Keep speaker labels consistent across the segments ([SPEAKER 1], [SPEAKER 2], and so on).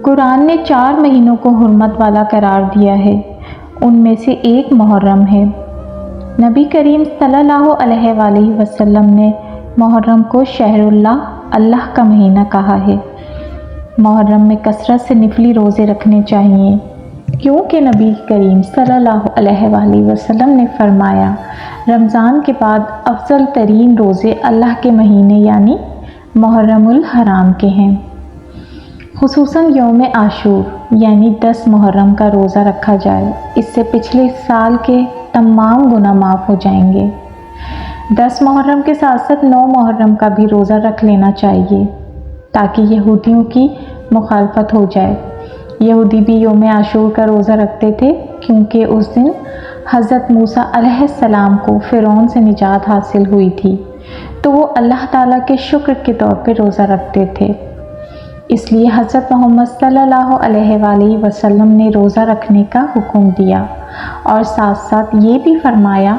[SPEAKER 1] قرآن نے 4 مہینوں کو حرمت والا قرار دیا ہے، ان میں سے ایک محرم ہے۔ نبی کریم صلی اللہ علیہ وآلہ وسلم نے محرم کو شہر اللہ کا مہینہ کہا ہے۔ محرم میں کثرت سے نفلی روزے رکھنے چاہیے، کیونکہ نبی کریم صلی اللہ علیہ وآلہ وسلم نے فرمایا، رمضان کے بعد افضل ترین روزے اللہ کے مہینے یعنی محرم الحرام کے ہیں، خصوصاً یوم عاشور یعنی 10 محرم کا روزہ رکھا جائے، اس سے پچھلے سال کے تمام گناہ معاف ہو جائیں گے۔ 10 محرم کے ساتھ ساتھ 9 محرم کا بھی روزہ رکھ لینا چاہیے تاکہ یہودیوں کی مخالفت ہو جائے۔ یہودی بھی یوم عاشور کا روزہ رکھتے تھے کیونکہ اس دن حضرت موسیٰ علیہ السلام کو فرعون سے نجات حاصل ہوئی تھی، تو وہ اللہ تعالیٰ کے شکر کے طور پہ روزہ رکھتے تھے۔ اس لیے حضرت محمد صلی اللہ علیہ وآلہ وسلم نے روزہ رکھنے کا حکم دیا اور ساتھ ساتھ یہ بھی فرمایا،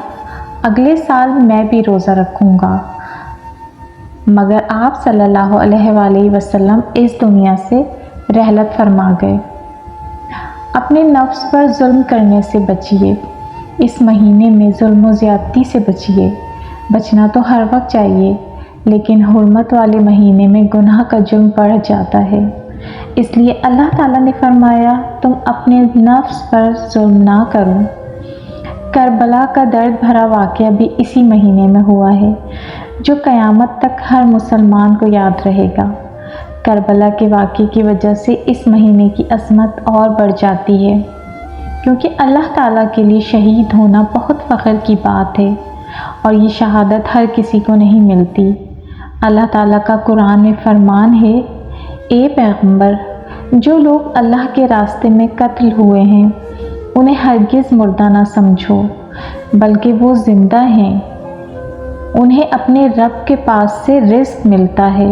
[SPEAKER 1] اگلے سال میں بھی روزہ رکھوں گا، مگر آپ صلی اللہ علیہ وآلہ وسلم اس دنیا سے رحلت فرما گئے۔ اپنے نفس پر ظلم کرنے سے بچیے، اس مہینے میں ظلم و زیادتی سے بچیے۔ بچنا تو ہر وقت چاہیے، لیکن حرمت والے مہینے میں گناہ کا جرم بڑھ جاتا ہے، اس لیے اللہ تعالیٰ نے فرمایا، تم اپنے نفس پر ظلم نہ کرو۔ کربلا کا درد بھرا واقعہ بھی اسی مہینے میں ہوا ہے، جو قیامت تک ہر مسلمان کو یاد رہے گا۔ کربلا کے واقعے کی وجہ سے اس مہینے کی عظمت اور بڑھ جاتی ہے، کیونکہ اللہ تعالیٰ کے لیے شہید ہونا بہت فخر کی بات ہے، اور یہ شہادت ہر کسی کو نہیں ملتی۔ اللہ تعالیٰ کا قرآن میں فرمان ہے، اے پیغمبر، جو لوگ اللہ کے راستے میں قتل ہوئے ہیں انہیں ہرگز مردہ نہ سمجھو، بلکہ وہ زندہ ہیں، انہیں اپنے رب کے پاس سے رزق ملتا ہے۔